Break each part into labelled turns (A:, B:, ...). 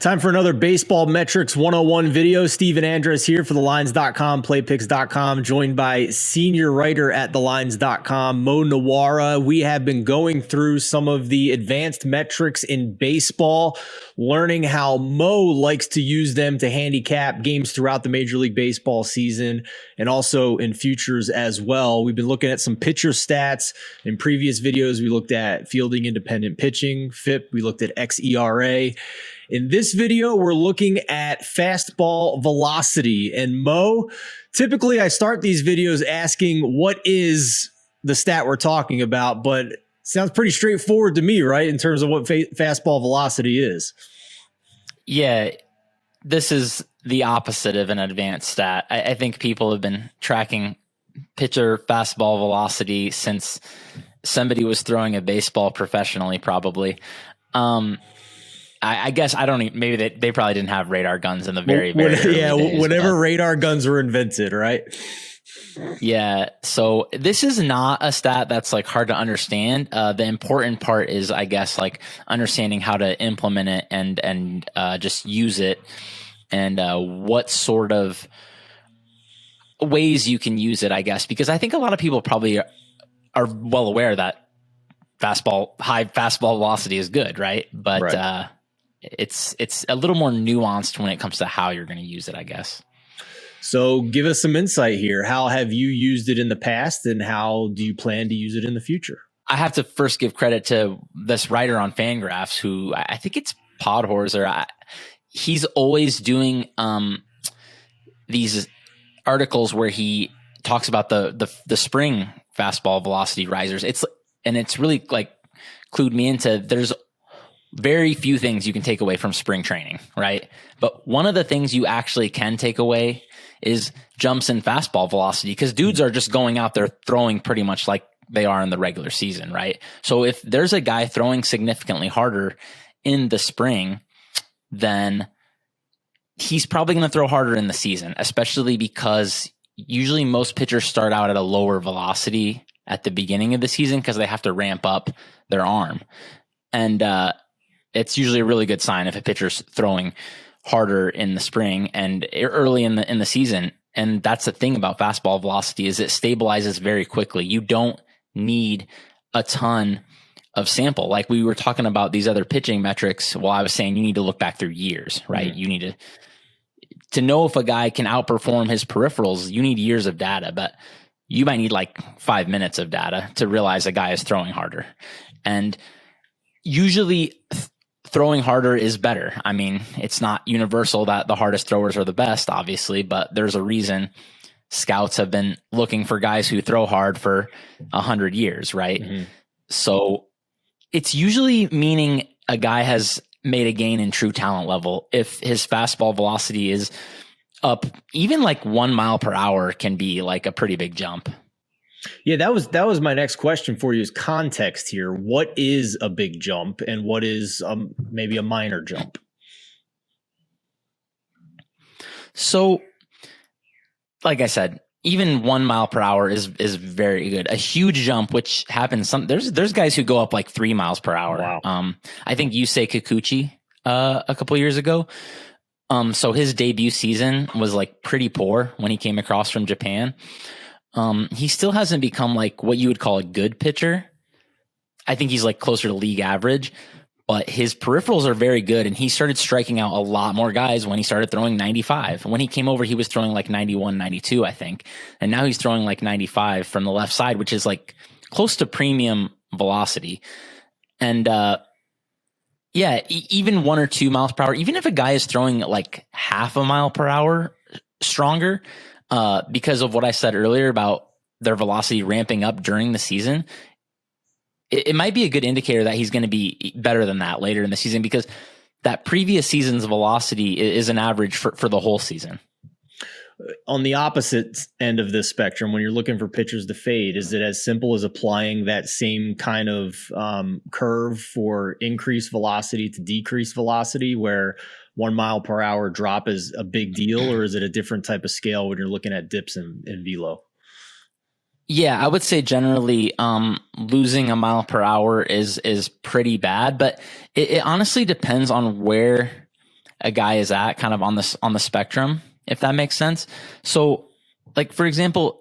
A: Time for another Baseball Metrics 101 video. Steven Andres here for thelines.com, playpicks.com, joined by senior writer at thelines.com, Mo Nawara. We have been going through some of the advanced metrics in baseball, learning how Mo likes to use them to handicap games throughout the Major League Baseball season and also in futures as well. We've been looking at some pitcher stats. In previous videos, we looked at fielding independent pitching, FIP, we looked at xERA. In this video, we're looking at fastball velocity. And Mo, typically I start these videos asking what is the stat we're talking about, but it sounds pretty straightforward to me, right, in terms of what fastball velocity is.
B: Yeah, this is the opposite of an advanced stat. I think people have been tracking pitcher fastball velocity since somebody was throwing a baseball professionally, probably. I guess I don't even, maybe they probably didn't have radar guns in the very early days,
A: whenever radar guns were invented, right?
B: Yeah. So this is not a stat that's like hard to understand. The important part is, I guess, like understanding how to implement it and just use it, and what sort of ways you can use it, I guess, because I think a lot of people probably are well aware that high fastball velocity is good, right? But right. It's a little more nuanced when it comes to how you're going to use it, I guess.
A: So give us some insight here. How have you used it in the past, and how do you plan to use it in the future?
B: I have to first give credit to this writer on Fangraphs, who I think it's Podhorser. He's always doing these articles where he talks about the spring fastball velocity risers. It's really like clued me into, there's very few things you can take away from spring training, right? But one of the things you actually can take away is jumps in fastball velocity, because dudes are just going out there throwing pretty much like they are in the regular season, right? So if there's a guy throwing significantly harder in the spring, then he's probably going to throw harder in the season, especially because usually most pitchers start out at a lower velocity at the beginning of the season because they have to ramp up their arm. And it's usually a really good sign if a pitcher's throwing harder in the spring and early in the season. And that's the thing about fastball velocity, is it stabilizes very quickly. You don't need a ton of sample. Like we were talking about these other pitching metrics. Well, I was saying you need to look back through years, right? Mm-hmm. You need to know if a guy can outperform his peripherals, you need years of data, but you might need like 5 minutes of data to realize a guy is throwing harder. And usually throwing harder is better. I mean, it's not universal that the hardest throwers are the best, obviously, but there's a reason scouts have been looking for guys who throw hard for 100 years, right? Mm-hmm. So it's usually meaning a guy has made a gain in true talent level. If his fastball velocity is up, even like 1 mile per hour can be like a pretty big jump.
A: Yeah, that was my next question for you, is context here. What is a big jump and what is maybe a minor jump?
B: So, like I said, even 1 mile per hour is very good. A huge jump, which happens there's guys who go up like 3 miles per hour.
A: Wow.
B: I think Yusei Kikuchi a couple years ago. So his debut season was like pretty poor when he came across from Japan. He still hasn't become like what you would call a good pitcher. I think he's like closer to league average, but his peripherals are very good. And he started striking out a lot more guys when he started throwing 95. When he came over, he was throwing like 91, 92, I think. And now he's throwing like 95 from the left side, which is like close to premium velocity. And, yeah, even 1 or 2 miles per hour, even if a guy is throwing like half a mile per hour stronger, because of what I said earlier about their velocity ramping up during the season, it might be a good indicator that he's going to be better than that later in the season, because that previous season's velocity is an average for the whole season.
A: On the opposite end of this spectrum, when you're looking for pitchers to fade, is it as simple as applying that same kind of curve for increased velocity to decreased velocity, where 1 mile per hour drop is a big deal, or is it a different type of scale when you're looking at dips in velo?
B: Yeah, I would say generally losing a mile per hour is pretty bad, but it honestly depends on where a guy is at kind of on the spectrum, if that makes sense. So like, for example,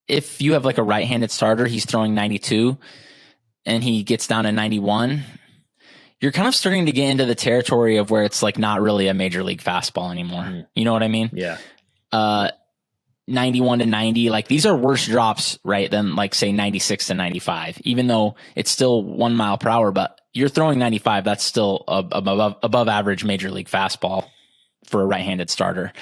B: if you have like a right-handed starter, he's throwing 92 and he gets down to 91, you're kind of starting to get into the territory of where it's like not really a major league fastball anymore. Mm-hmm. You know what I mean?
A: Yeah.
B: 91 to 90, like these are worse drops, right, than like say 96 to 95, even though it's still 1 mile per hour, but you're throwing 95. That's still above average major league fastball for a right-handed starter.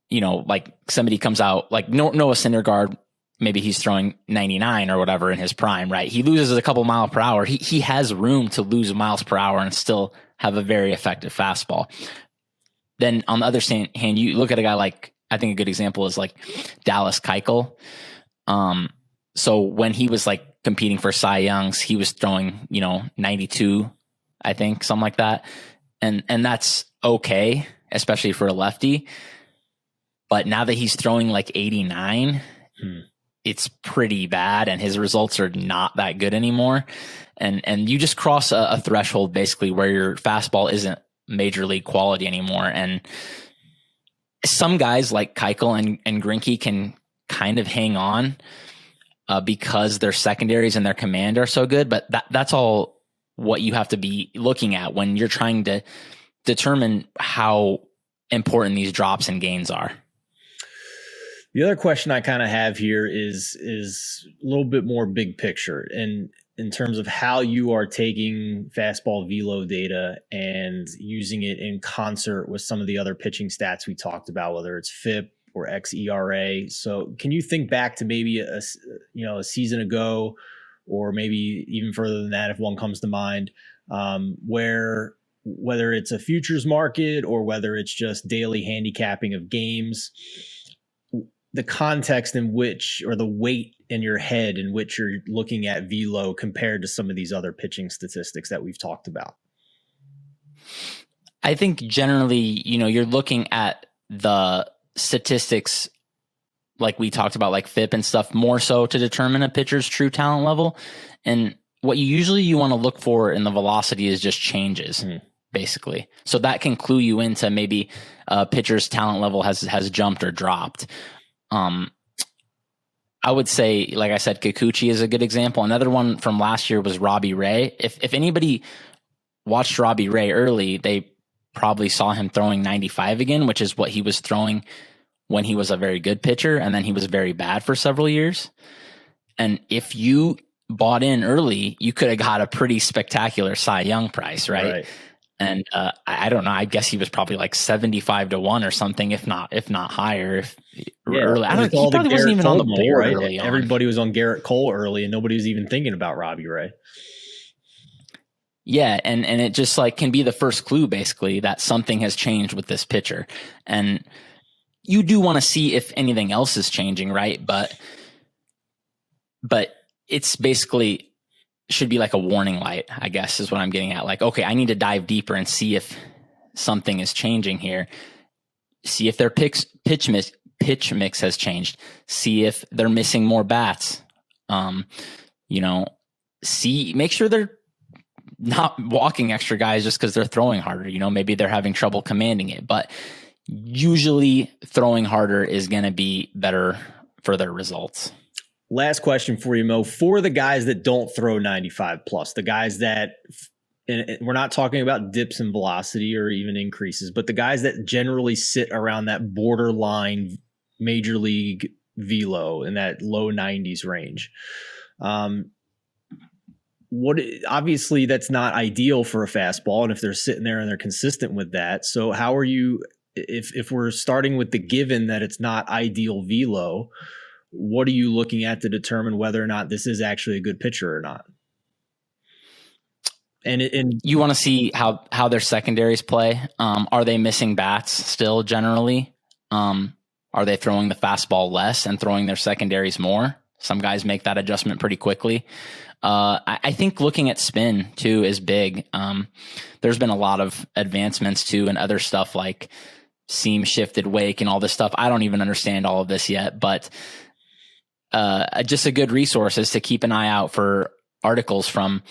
B: You know, like somebody comes out like Noah Syndergaard, maybe he's throwing 99 or whatever in his prime, right? He loses a couple miles per hour. He has room to lose miles per hour and still have a very effective fastball. Then on the other hand, you look at a guy like, I think a good example is like Dallas Keuchel. So when he was like competing for Cy Youngs, he was throwing, 92, I think, something like that. And that's okay, especially for a lefty. But now that he's throwing like 89, it's pretty bad, and his results are not that good anymore. And you just cross a threshold basically where your fastball isn't major league quality anymore. And some guys like Keuchel and Greinke can kind of hang on because their secondaries and their command are so good. But that's all what you have to be looking at when you're trying to determine how important these drops and gains are.
A: The other question I kind of have here is a little bit more big picture, and in terms of how you are taking fastball velo data and using it in concert with some of the other pitching stats we talked about, whether it's FIP or xERA. So can you think back to maybe a season ago, or maybe even further than that, if one comes to mind, where whether it's a futures market or whether it's just daily handicapping of games, the context in which, or the weight in your head in which you're looking at velo compared to some of these other pitching statistics that we've talked about?
B: I think generally, you're looking at the statistics like we talked about, like FIP and stuff, more so to determine a pitcher's true talent level. And what you want to look for in the velocity is just changes, basically. So that can clue you into maybe a pitcher's talent level has jumped or dropped. I would say, like I said, Kikuchi is a good example. Another one from last year was Robbie Ray. If anybody watched Robbie Ray early, they probably saw him throwing 95 again, which is what he was throwing when he was a very good pitcher, and then he was very bad for several years. And if you bought in early, you could have got a pretty spectacular Cy Young price, right? And I don't know. I guess he was probably like 75 to 1 or something, if not higher. Early. He probably wasn't even on the board, right? Early on.
A: Everybody was on Garrett Cole early, and nobody was even thinking about Robbie Ray.
B: Yeah, and it just like can be the first clue, basically, that something has changed with this pitcher. And you do want to see if anything else is changing, right? But it's basically should be like a warning light, I guess, is what I'm getting at. Like, okay, I need to dive deeper and see if something is changing here. See if their pitch mix has changed. See if they're missing more bats. Make sure they're not walking extra guys just because they're throwing harder. Maybe they're having trouble commanding it, but usually throwing harder is going to be better for their results.
A: Last question for you, Mo. For the guys that don't throw 95 plus, the guys that, and we're not talking about dips in velocity or even increases, but the guys that generally sit around that borderline major league velo in that low 90s range. Obviously that's not ideal for a fastball, and if they're sitting there and they're consistent with that. So how are you, if we're starting with the given that it's not ideal velo, what are you looking at to determine whether or not this is actually a good pitcher or not? And
B: you want to see how their secondaries play. Are they missing bats still generally? Are they throwing the fastball less and throwing their secondaries more? Some guys make that adjustment pretty quickly. I think looking at spin too is big. There's been a lot of advancements too, and other stuff like seam shifted wake and all this stuff. I don't even understand all of this yet, but just a good resource is to keep an eye out for articles from,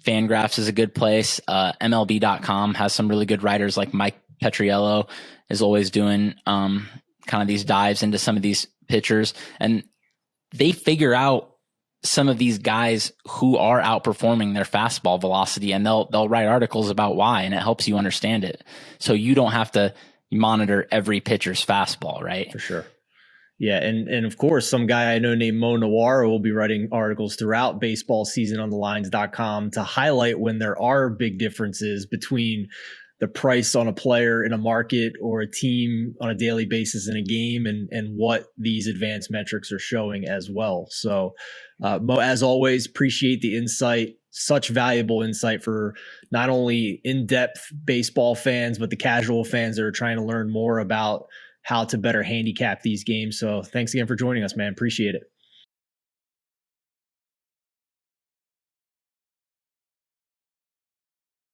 B: Fangraphs is a good place. MLB.com has some really good writers, like Mike Petriello is always doing kind of these dives into some of these pitchers, and they figure out some of these guys who are outperforming their fastball velocity, and they'll write articles about why, and it helps you understand it. So you don't have to monitor every pitcher's fastball, right?
A: For sure. Yeah, and of course, some guy I know named Mo Nawara will be writing articles throughout baseball season on thelines.com to highlight when there are big differences between the price on a player in a market or a team on a daily basis in a game, and what these advanced metrics are showing as well. So, Mo, as always, appreciate the insight. Such valuable insight for not only in-depth baseball fans, but the casual fans that are trying to learn more about how to better handicap these games. So thanks again for joining us, man. Appreciate it.